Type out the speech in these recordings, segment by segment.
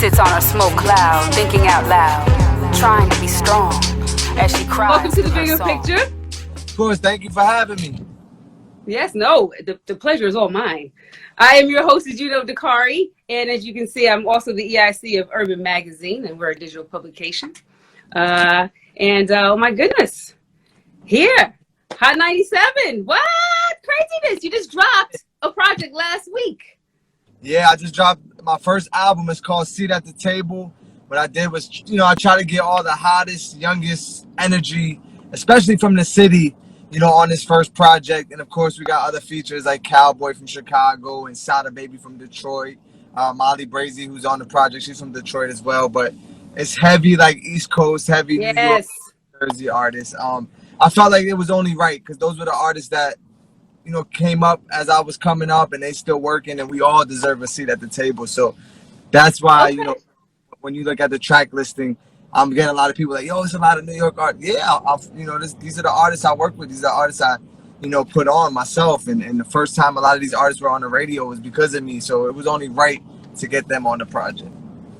sits on a smoke cloud, thinking out loud, trying to be strong as she cries. Welcome to the bigger picture. Of course, thank you for having me. Yes, no, the pleasure is all mine. I am your host, as you know, Dakari, and as you can see, I'm also the EIC of Urban Magazine, and we're a digital publication. Oh my goodness, here, Hot 97. What craziness! You just dropped a project last week. Yeah, I just dropped my first album. It's called Seat at the Table. What I did was, I try to get all the hottest, youngest energy, especially from the city, on this first project. And of course, we got other features like Cowboy from Chicago and Sada Baby from Detroit. Molly Brazy, who's on the project, she's from Detroit as well. But it's heavy, like East Coast, heavy New York, Jersey artists. I felt like it was only right because those were the artists that, came up as I was coming up, and they still working, and we all deserve a seat at the table. So that's why, when you look at the track listing, I'm getting a lot of people like, yo, it's a lot of New York art. Yeah, these are the artists I work with. These are the artists I, put on myself. And the first time a lot of these artists were on the radio was because of me. So it was only right to get them on the project.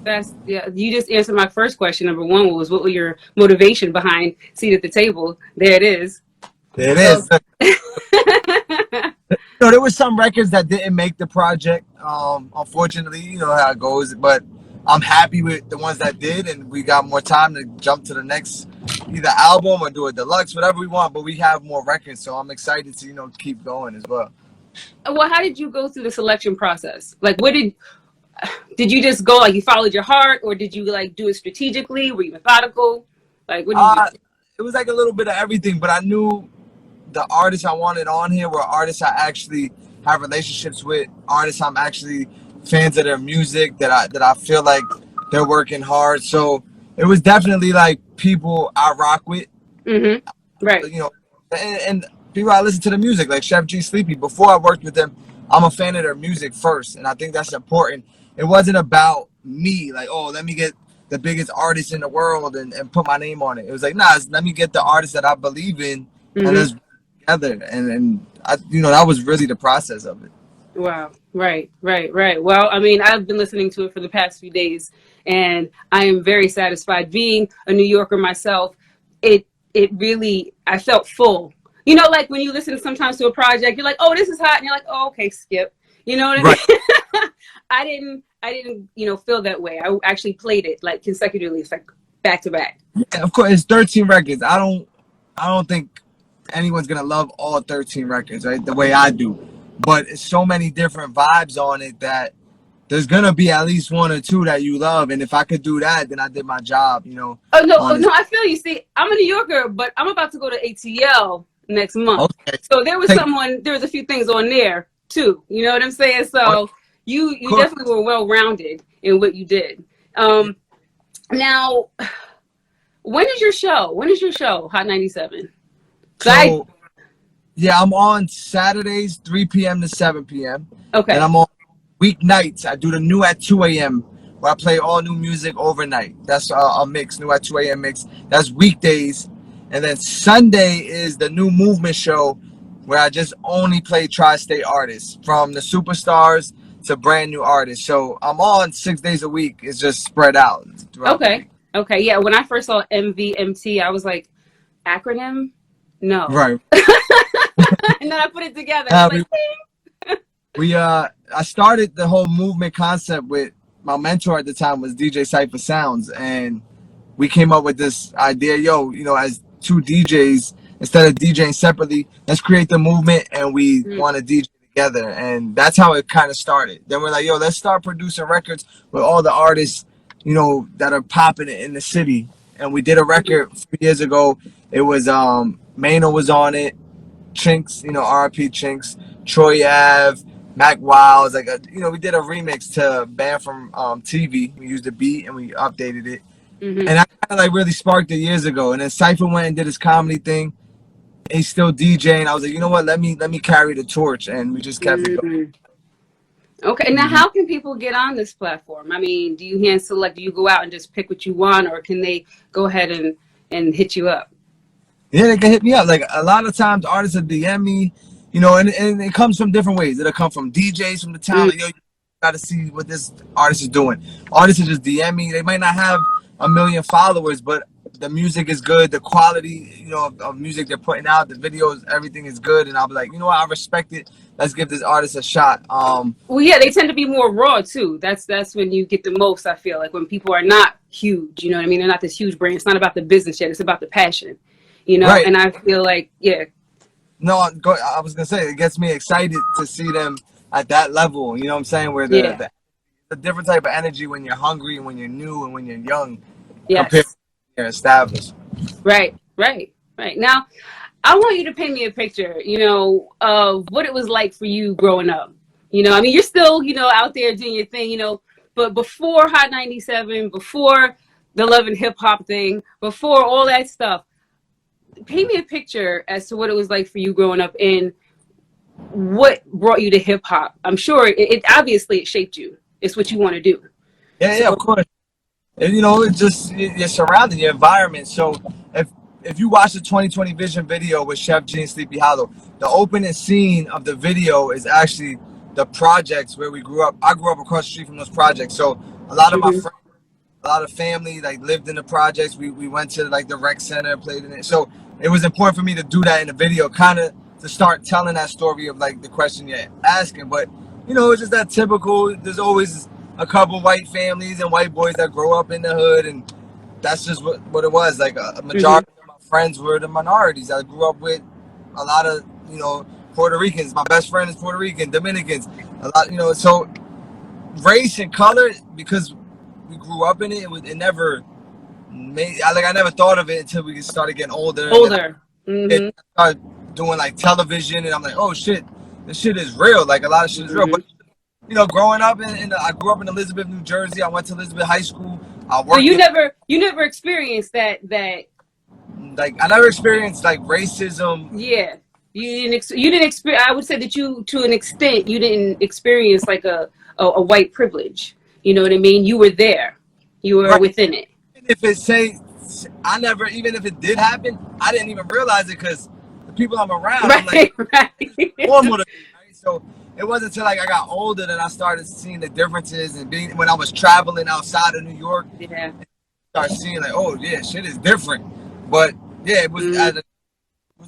You just answered my first question. Number one was, what was your motivation behind Seat at the Table? There it is. There it is. There were some records that didn't make the project. Unfortunately, you know how it goes. But I'm happy with the ones that did, and we got more time to jump to the next either album or do a deluxe, whatever we want. But we have more records, so I'm excited to keep going as well. Well, how did you go through the selection process? Like, what did you just go, like, you followed your heart, or did you like do it strategically? Were you methodical? Like, what did you do? It was like a little bit of everything, but I knew the artists I wanted on here were artists I actually have relationships with, artists I'm actually fans of their music, that I feel like they're working hard. So it was definitely like people I rock with. Mm-hmm. Right. And people I listen to the music, like Chef G Sleepy. Before I worked with them, I'm a fan of their music first, and I think that's important. It wasn't about me, like, oh, let me get the biggest artist in the world and put my name on it. It was like, nah, let me get the artists that I believe in, and let's work together. And I, that was really the process of it. Wow. Right. Well, I mean, I've been listening to it for the past few days, and I am very satisfied. Being a New Yorker myself, it really, I felt full. Like when you listen sometimes to a project, you're like, oh, this is hot. And you're like, oh, okay, skip. You know what I mean? I didn't, feel that way. I actually played it like consecutively. It's like back to back. Yeah, of course, it's 13 records. I don't think anyone's going to love all 13 records, right? The way I do. But it's so many different vibes on it that there's going to be at least one or two that you love. And if I could do that, then I did my job, Oh, no, I feel you. See, I'm a New Yorker, but I'm about to go to ATL next month. Okay. So there was a few things on there too. You know what I'm saying? So you definitely were well-rounded in what you did. Now, when is your show? Hot 97. Yeah, I'm on Saturdays, 3 p.m. to 7 p.m. Okay. And I'm on weeknights. I do the new at 2 a.m. where I play all new music overnight. That's a mix, new at 2 a.m. mix. That's weekdays. And then Sunday is the new movement show where I just only play tri-state artists, from the superstars to brand new artists. So I'm on 6 days a week. It's just spread out. Okay. Yeah, when I first saw MVMT, I was like, acronym? No. Right. And then I put it together. I started the whole movement concept with my mentor at the time was DJ Cypher Sounds, and we came up with this idea, as two DJs, instead of DJing separately, let's create the movement, and we want to DJ together. And that's how it kind of started. Then we're like, let's start producing records with all the artists, that are popping in the city. And we did a record a few years ago. It was Mano was on it, Chinks, RP Chinks, Troy Ave, Mac Wiles, we did a remix to Band from TV. We used the beat and we updated it. And that kind of really sparked it years ago. And then Cypher went and did his comedy thing. He's still DJing. I was like, you know what? Let me carry the torch, and we just kept it going. Okay, now how can people get on this platform? I mean, do you hand select? Do you go out and just pick what you want, or can they go ahead and hit you up? Yeah, they can hit me up. Like a lot of times, artists will DM me, and it comes from different ways. It'll come from DJs from the town. Like, gotta see what this artist is doing. Artists will just DM me. They might not have 1 million followers, but the music is good. The quality, you know, of music they're putting out, the videos, everything is good. And I'll be like, you know what, I respect it. Let's give this artist a shot. Well, yeah, they tend to be more raw too. That's when you get the most. I feel like when people are not huge, you know what I mean? They're not this huge brand. It's not about the business yet. It's about the passion, you know. Right. And I feel like, yeah. No, I was gonna say it gets me excited to see them at that level. You know what I'm saying? Where the different type of energy when you're hungry and when you're new and when you're young, compared to when you're established. Right. Now, I want you to paint me a picture, you know, of what it was like for you growing up. You know, I mean, you're still, you know, out there doing your thing, you know, but before Hot 97, before the Love and Hip Hop thing, before all that stuff, paint me a picture as to what it was like for you growing up and what brought you to hip hop. I'm sure it obviously it shaped you. It's what you want to do. Yeah, of course. And, you know, it's just your surrounding, your environment. So if you watch the 2020 Vision video with Chef G and Sleepy Hollow, the opening scene of the video is actually the projects where we grew up. I grew up across the street from those projects. So a lot of my friends, a lot of family like lived in the projects. We went to like the rec center, played in it. So it was important for me to do that in the video, kind of to start telling that story of like the question you're asking. But, you know, it's just that typical, there's always a couple white families and white boys that grow up in the hood, and that's just what it was. Like a majority of my friends were the minorities. I grew up with a lot of, you know, Puerto Ricans. My best friend is Puerto Rican, Dominicans, a lot, you know, so race and color, because we grew up in it, it never made, I never thought of it until we started getting older. I started doing like television, and I'm like, oh shit, this shit is real. Like a lot of shit is real. But, you know, growing up I grew up in Elizabeth, New Jersey. I went to Elizabeth High School. I worked. So you never experienced that. Like I never experienced like racism. Yeah, you didn't experience. I would say that you, to an extent, you didn't experience like a white privilege. You know what I mean? You were there. You were within it. If it even if it did happen, I didn't even realize it because the people I'm around, I'm like, normal to me, right? So it wasn't until like I got older that I started seeing the differences, and when I was traveling outside of New York, I started seeing like, oh yeah, shit is different. But yeah, it was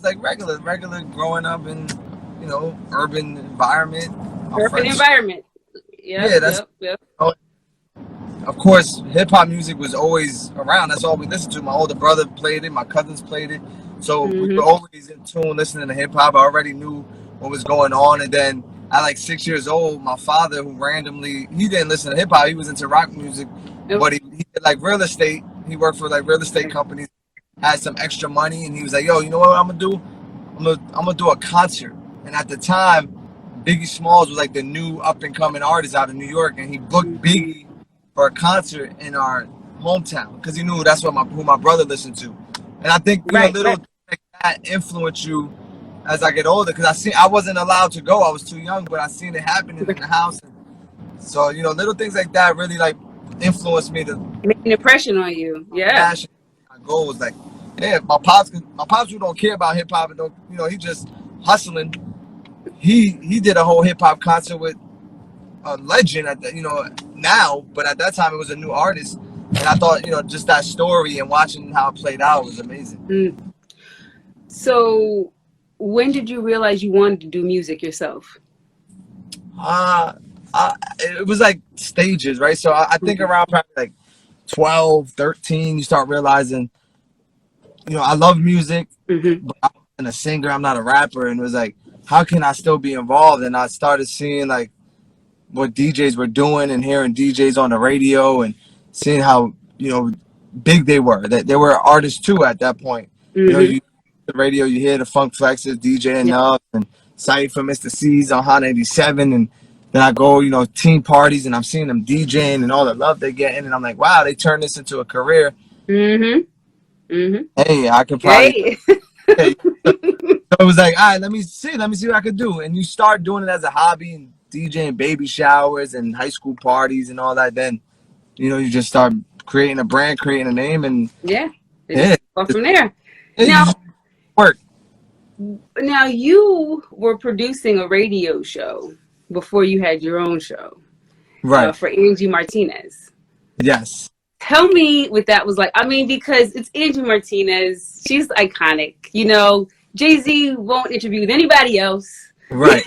like regular growing up in, you know, urban environment. Yeah, that's. Yep. Of course, hip hop music was always around. That's all we listened to. My older brother played it. My cousins played it. So we were always in tune, listening to hip hop. I already knew what was going on. And then at like 6 years old, my father, who randomly, he didn't listen to hip hop. He was into rock music, but he did like real estate. He worked for like real estate companies, had some extra money, and he was like, yo, you know what I'm gonna do? I'm gonna do a concert. And at the time, Biggie Smalls was like the new up and coming artist out of New York, and he booked Biggie for a concert in our hometown because he knew that's what who my brother listened to. And I think little things like that influence you as I get older, because I wasn't allowed to go. I was too young, but I seen it happening in the house. So, you know, little things like that really like influenced me to make an impression on you. Yeah. My goal was like, yeah, my pops who don't care about hip hop and don't, you know, he just hustling. He did a whole hip hop concert with a legend at the, you know, now, but at that time it was a new artist, and I thought, you know, just that story and watching how it played out was amazing. So when did you realize you wanted to do music yourself? It was like stages, right? So I think around probably like 12, 13, you start realizing, you know, I love music, but I'm not a singer, I'm not a rapper, and it was like, how can I still be involved? And I started seeing like what DJs were doing and hearing DJs on the radio and seeing how, you know, big they were, that they were artists too at that point. You know, you the radio, you hear the Funk Flexes, DJ Enough, and Cypher, Mr. C's on Hot 97, and then I go, you know, team parties, and I'm seeing them DJing and all the love they're getting, and I'm like, wow, they turned this into a career. Hey, I could probably. Hey. So it was like, all right, let me see what I could do, and you start doing it as a hobby and DJing baby showers and high school parties and all that. Then, you know, you just start creating a brand, creating a name, and go from there. Now, work. Now you were producing a radio show before you had your own show. Right. For Angie Martinez. Yes. Tell me what that was like. I mean, because it's Angie Martinez. She's iconic. You know, Jay-Z won't interview with anybody else. Right.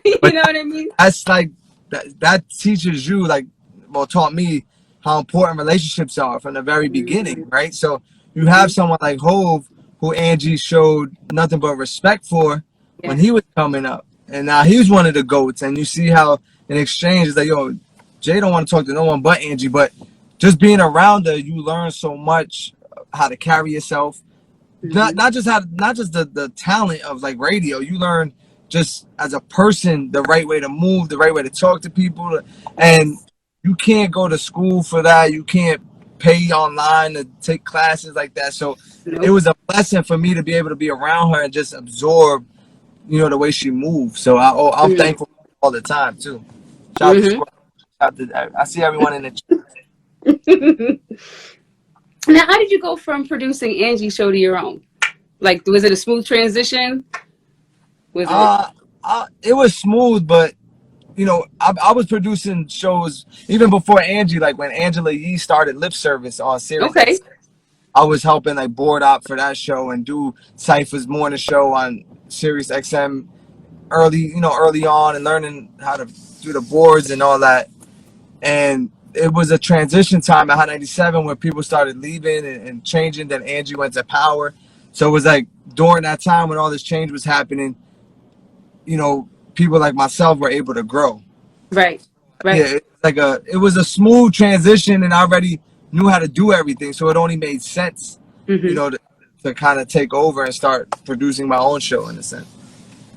You But know what I mean? that's like, that teaches you, like, well, taught me how important relationships are from the very beginning, right? So you have someone like Hove, who Angie showed nothing but respect for when he was coming up. And now he's one of the GOATs. And you see how in exchange, it's like, yo, Jay don't want to talk to no one but Angie. But just being around her, you learn so much how to carry yourself. Not just the talent of like radio. You learn just as a person the right way to move, the right way to talk to people. And you can't go to school for that. You can't pay online to take classes like that. So it was a blessing for me to be able to be around her and just absorb, you know, the way she moves. So I'm thankful all the time too. Shout out to I see everyone in the chat. Now, how did you go from producing Angie's show to your own? Like, was it a smooth transition? Was it was smooth, but you know, I was producing shows even before Angie. Like when Angela Yee started Lip Service on Sirius. Okay. I was helping like board op for that show and do Cypher's morning show on Sirius XM early on, and learning how to do the boards and all that. And it was a transition time at Hot 97 where people started leaving and changing. Then Angie went to Power. So it was like during that time when all this change was happening, you know, people like myself were able to grow. Right. Yeah, it was a smooth transition, and I already knew how to do everything. So it only made sense, you know, to kind of take over and start producing my own show in a sense.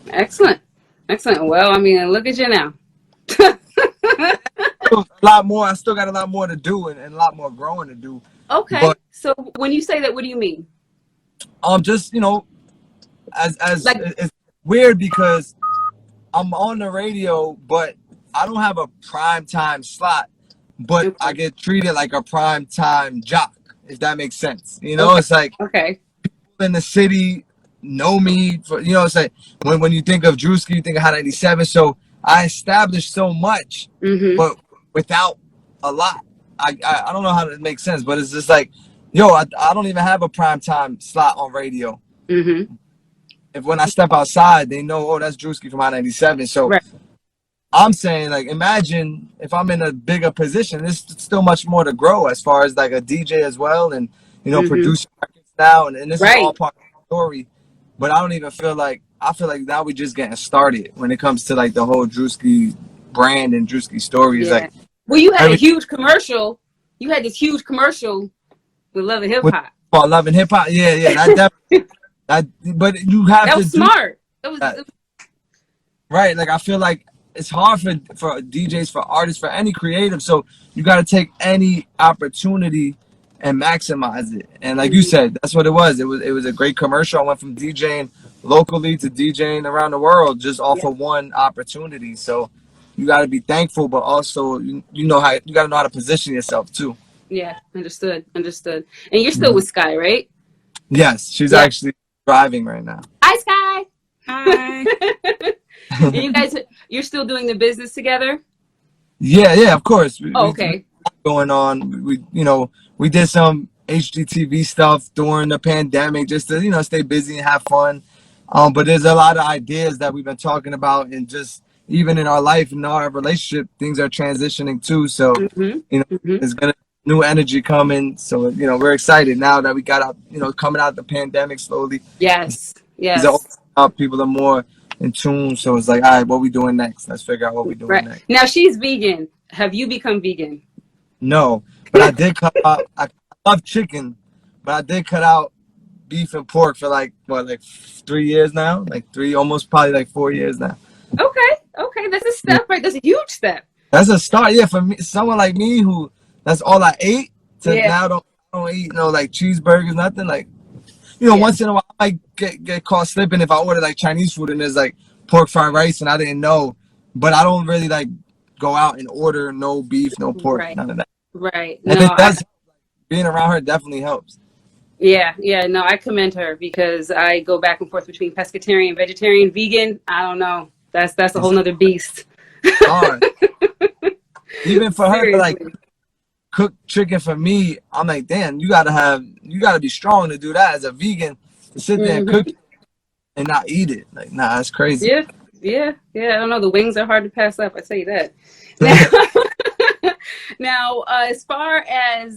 Excellent. Well, I mean, look at you now. A lot more. I still got a lot more to do and a lot more growing to do. Okay. But, so when you say that, what do you mean? Just, you know, as like, it's weird because I'm on the radio, but I don't have a prime time slot, but I get treated like a prime time jock, if that makes sense. You know, it's like people in the city know me for, you know, it's like when you think of Drewski, you think of Hot 97. So I established so much, but without a lot. I don't know how to make sense, but it's just like, yo, I don't even have a prime time slot on radio. If when I step outside, they know, oh, that's Drewski from Hot 97. So I'm saying, like, imagine if I'm in a bigger position, there's still much more to grow as far as like a DJ as well, and you know, producing records now, and this is all part of the story. But I don't even feel like, I feel like now we're just getting started when it comes to like the whole Drewski brand and Drewski story. It's like, well, you had a huge commercial. You had this huge commercial with Love and Hip Hop. Oh, Love and Hip Hop, yeah, that definitely. But you have that to was smart. That was right. Like I feel like it's hard for DJs, for artists, for any creative. So you got to take any opportunity and maximize it. And like you said, that's what it was. It was a great commercial. I went from DJing locally to DJing around the world just off of one opportunity. So you got to be thankful, but also you know how you got to know how to position yourself too. Yeah, understood. And you're still with Skye, right? Yes, she's actually driving right now. Hi, Skye. Hi. And you guys, you're still doing the business together? Yeah, of course. Okay. Going on, we did some HGTV stuff during the pandemic just to, you know, stay busy and have fun. But there's a lot of ideas that we've been talking about, and just even in our life and our relationship, things are transitioning too. So, you know, there's gonna new energy coming. So, you know, we're excited now that we got out, you know, coming out of the pandemic slowly. Yes. People are more in tune. So it's like, all right, what we doing next? Let's figure out what we doing next. Now she's vegan. Have you become vegan? No, but I did cut out. I love chicken, but I did cut out beef and pork for like 3 years now. Probably like 4 years now. Okay, that's a step, right? That's a huge step. That's a start, yeah. For me, someone like me who that's all I ate. To now don't eat like cheeseburgers, nothing like. You know, once in a while I might get caught slipping if I order like Chinese food and there's like pork fried rice and I didn't know, but I don't really like go out and order no beef, no pork, none of that. Right. And it does. Being around her definitely helps. Yeah. No, I commend her because I go back and forth between pescatarian, vegetarian, vegan. I don't know. That's a whole nother beast. Even for her to like Seriously. cook chicken for me, I'm like, damn, you gotta be strong to do that as a vegan, to sit there and Hmm. cook and not eat it. Like, nah, that's crazy. Yeah, yeah, yeah. I don't know. The wings are hard to pass up. I tell you that. Now, now, as far as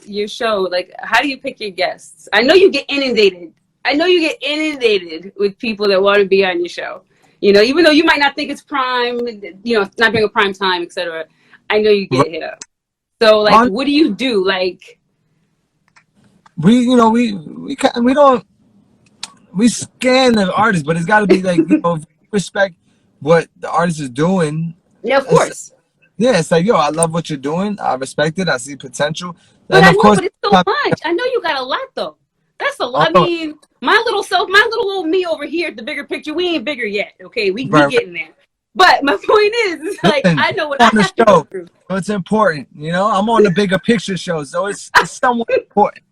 your show, like, how do you pick your guests? I know you get inundated. I know you get inundated with people that want to be on your show. You know, even though you might not think it's prime, you know, not being a prime time, etc. I know you get hit up. So, like, what do you do? Like, We don't we scan the artist, but it's got to be like, respect what the artist is doing. yeah, of course. Yeah, it's like, yo, I love what you're doing. I respect it. I see potential. But And I of know, course, but it's so much. I know you got a lot though. That's a lot. I oh, mean, my little self, my little old me over here, the bigger picture, we ain't bigger yet. Okay, we right, getting there. But my point is, it's like listen, I know what I'm I on the have to go show, through. so it's important. I'm on the bigger picture show, so it's somewhat important.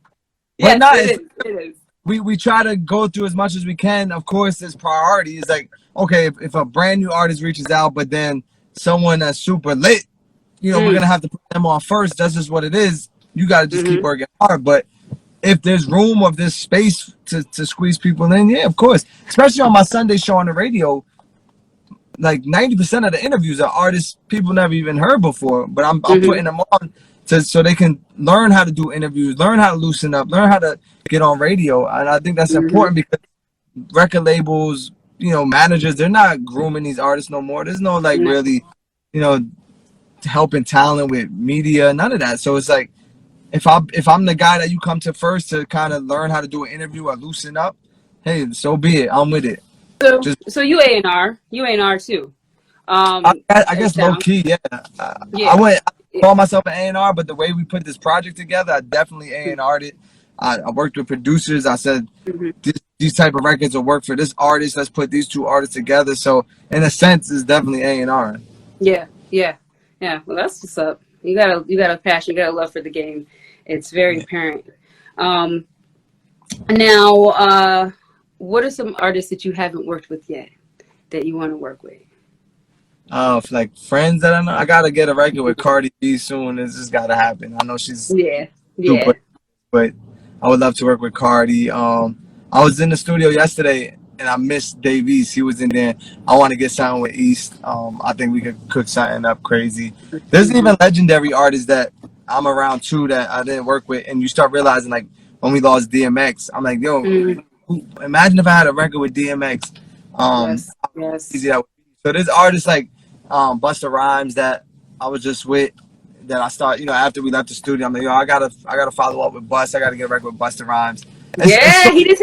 But Yes, not, it is. It is. we try to go through as much as we can. Of course, there's priority. It's like, okay, if a brand new artist reaches out, but then someone that's super lit, we're gonna have to put them on first. That's just what it is. You gotta just keep working hard. But if there's room of this space to squeeze people in, yeah, of course. Especially on my Sunday show on the radio, like 90% of the interviews are artists people never even heard before. But I'm putting them on so they can learn how to do interviews, learn how to loosen up, learn how to get on radio. And I think that's important because record labels, managers, they're not grooming these artists no more. There's no like really, helping talent with media, none of that. So it's like, if I'm the guy that you come to first to kind of learn how to do an interview or loosen up, hey, so be it. I'm with it. So you A&R, too. I guess low key, yeah. I wouldn't call myself an A&R, but the way we put this project together, I definitely A&R'd it. I worked with producers. I said, these type of records will work for this artist. Let's put these two artists together. So in a sense, it's definitely A&R. Yeah. Well, that's what's up. You got a passion, you got a love for the game. It's very apparent. Now, what are some artists that you haven't worked with yet that you want to work with? Like friends that I know, I gotta get a record with Cardi B soon. It's just gotta happen. I know she's super, but I would love to work with Cardi. I was in the studio yesterday and I missed Dave East. He was in there. I want to get something with East. I think we could cook something up crazy. There's even legendary artists that I'm around too that I didn't work with, and you start realizing, like when we lost DMX, I'm like, yo, imagine if I had a record with DMX. Easy that. So there's artists like Busta Rhymes that I was just with, that I start, after we left the studio, I'm like, yo, I gotta follow up with Bust. I gotta get a record with Busta Rhymes. He just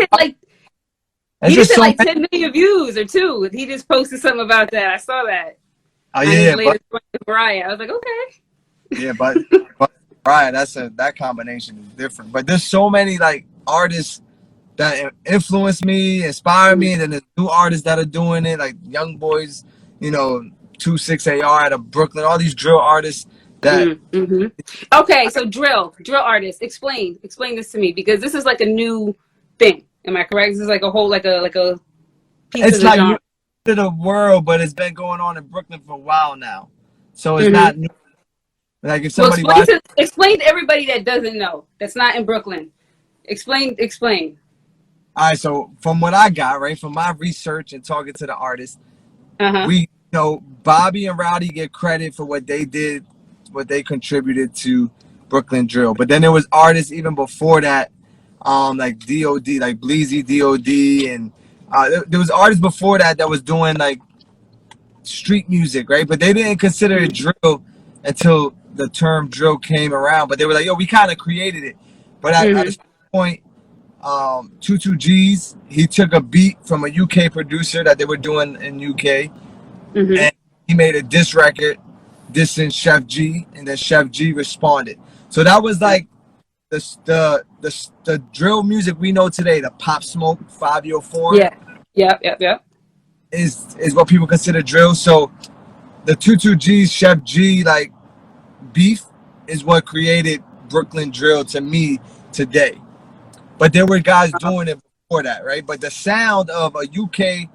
hit like 10 million views or 2. He just posted something about that. I saw that. Oh yeah, Mariah. I was like, okay. Yeah, but Mariah, that combination is different. But there's so many like artists that influence me, inspire me, and then there's new artists that are doing it, like Young Boys, 26AR out of Brooklyn, all these drill artists that. Okay, so drill artists. Explain this to me, because this is like a new thing. Am I correct? This is like a whole like a piece it's of the like genre. To the world, but it's been going on in Brooklyn for a while now, so it's not new. Like if somebody explain to everybody that doesn't know, that's not in Brooklyn. Explain. All right, so from what I got, right, from my research and talking to the artists, we Bobby and Rowdy get credit for what they did, what they contributed to Brooklyn drill. But then there was artists even before that, like DOD, like Bleezy DOD, and there was artists before that was doing like street music, right? But they didn't consider it drill until the term drill came around. But they were like, yo, we kind of created it. But at a point, 22G's, he took a beat from a UK producer that they were doing in UK, and he made a diss record dissing Chef G, and then Chef G responded. So that was like the drill music we know today, the Pop Smoke 5-year form. Yeah. Is what people consider drill. So the 22G's Chef G like beef is what created Brooklyn drill to me today. But there were guys doing it before that, right? But the sound of a UK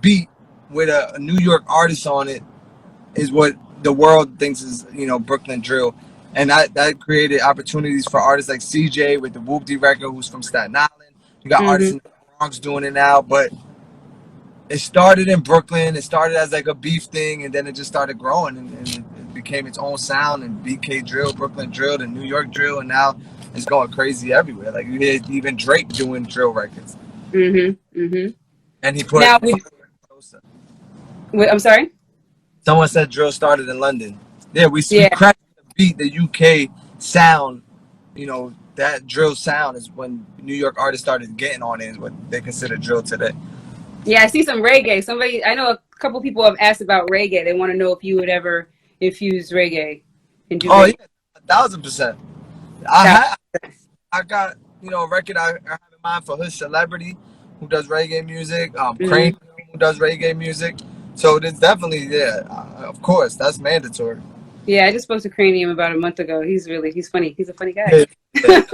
beat with a New York artist on it is what the world thinks is, Brooklyn drill. And that created opportunities for artists like CJ with the Whoop-Dee record, who's from Staten Island. You got artists in the Bronx doing it now, but it started in Brooklyn. It started as like a beef thing, and then it just started growing, and it became its own sound. And BK drill, Brooklyn drill, and New York drill, and now it's going crazy everywhere. Like you hear even Drake doing drill records. And he put. Now, I'm sorry. Someone said drill started in London. Yeah, we cracked the beat, the UK sound. That drill sound is when New York artists started getting on it. Is what they consider drill today. Yeah, I see some reggae. I know a couple people have asked about reggae. They want to know if you would ever infuse reggae into reggae. Yeah, 1000%. I got, a record I have in mind for Hood Celebrity, who does reggae music, Cranium, who does reggae music. So it's definitely, of course, that's mandatory. Yeah, I just spoke to Cranium about a month ago. He's funny. He's a funny guy. Yeah.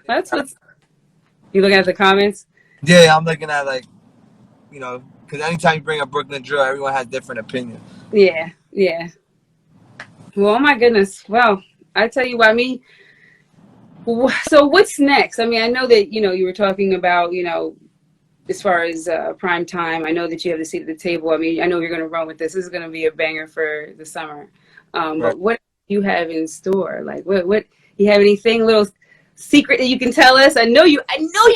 That's what's... You looking at the comments? Yeah, I'm looking at because anytime you bring up Brooklyn drill, everyone has different opinions. Yeah. Well, oh my goodness. Well, I tell you what, so what's next? I mean, I know that, you were talking about, as far as prime time, I know that you have the seat at the table. I mean, I know you're going to run with this. This is going to be a banger for the summer. Right. But what do you have in store? Like, what you have anything, little secret that you can tell us? I know you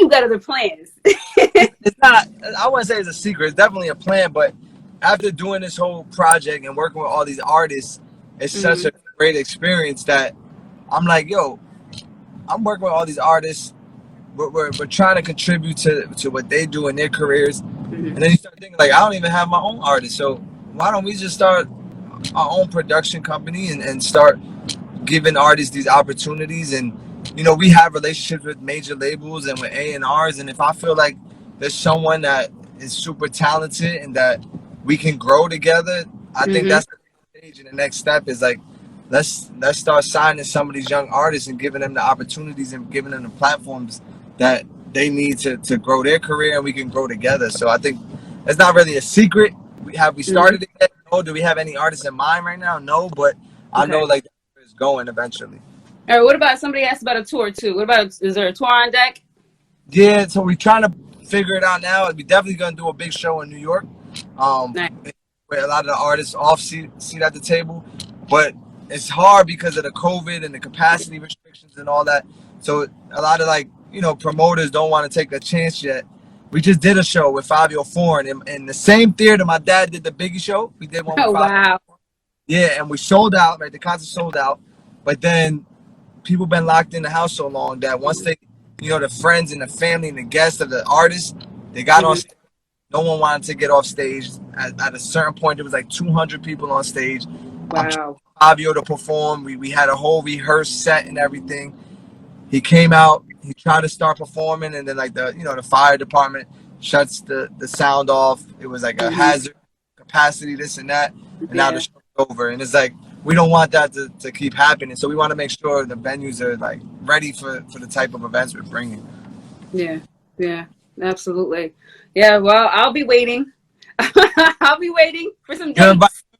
got other plans. It's not, I wouldn't say it's a secret. It's definitely a plan, but after doing this whole project and working with all these artists, it's such a great experience that I'm like, yo, I'm working with all these artists. We're trying to contribute to what they do in their careers. And then you start thinking, like, I don't even have my own artist. So why don't we just start our own production company and start giving artists these opportunities? And we have relationships with major labels and with A&Rs, and if I feel like there's someone that is super talented and that we can grow together, I think that's the stage. And the next step is like, let's start signing some of these young artists and giving them the opportunities and giving them the platforms that they need to grow their career, and we can grow together. So I think it's not really a secret. We started it yet? No. Do we have any artists in mind right now? No, but I know like it's going eventually. All right, what about, somebody asked about a tour too. What about, is there a tour on deck? Yeah, so we're trying to figure it out now. We're definitely going to do a big show in New York, Nice. where a lot of the artists off seat at the table. But it's hard because of the COVID and the capacity restrictions and all that. So a lot of promoters don't want to take a chance yet. We just did a show with Fabio Foreign in the same theater my dad did the Biggie show. We did one with Fabio. Wow. Yeah, and we sold out, right? The concert sold out. But then people been locked in the house so long that once they, the friends and the family and the guests of the artists, they got on stage. No one wanted to get off stage. At a certain point, there was like 200 people on stage. Wow. Fabio to perform. We had a whole rehearsed set and everything. He came out. He tried to start performing, and then the fire department shuts the sound off. It was like a hazard, capacity, this and that. And now the show's over. And it's like, we don't want that to keep happening. So we want to make sure the venues are like ready for the type of events we're bringing. Yeah, absolutely. Yeah, well, I'll be waiting. I'll be waiting for some dates. You're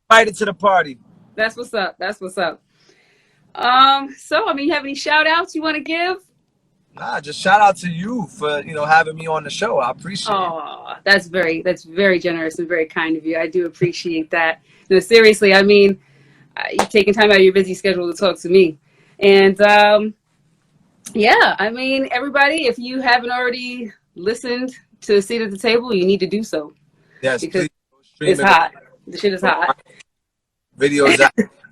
invited to the party. That's what's up. So, I mean, you have any shout outs you want to give? Nah, just shout out to you for, having me on the show. I appreciate it. Oh, that's very generous and very kind of you. I do appreciate that. No, seriously, I mean, you taking time out of your busy schedule to talk to me. And yeah, I mean, everybody, if you haven't already listened to A Seat at the Table, you need to do so. Yes, because it's hot. The shit is hot. Videos out.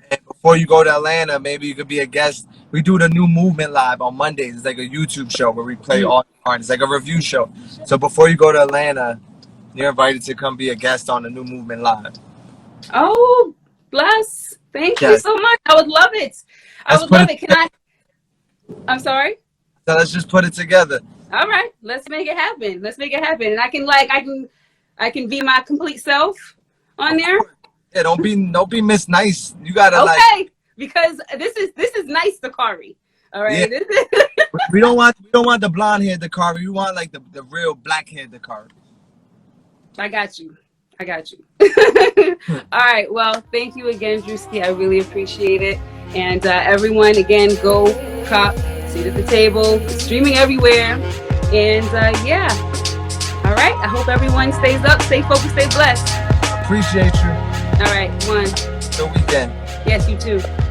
And before you go to Atlanta, maybe you could be a guest. We do the New Movement Live on Mondays. It's like a YouTube show where we play all the artists. It's like a review show. So before you go to Atlanta, you're invited to come be a guest on the New Movement Live. Oh, bless. Thank you so much. I would love it. I would love it. I'm sorry? So let's just put it together. All right. Let's make it happen. And I can be my complete self on there. Yeah, don't be Miss Nice. You gotta because this is nice, Dakari. All right. Yeah. we don't want the blonde hair Dakari. We want like the real black hair Dakari. I got you. I got you. All right. Well, thank you again, Drewski. I really appreciate it. And everyone, again, go cop Seat at the Table. It's streaming everywhere. And yeah. All right. I hope everyone stays up, stay focused, stay blessed. Appreciate you. All right. One. Good weekend. Yes, you too.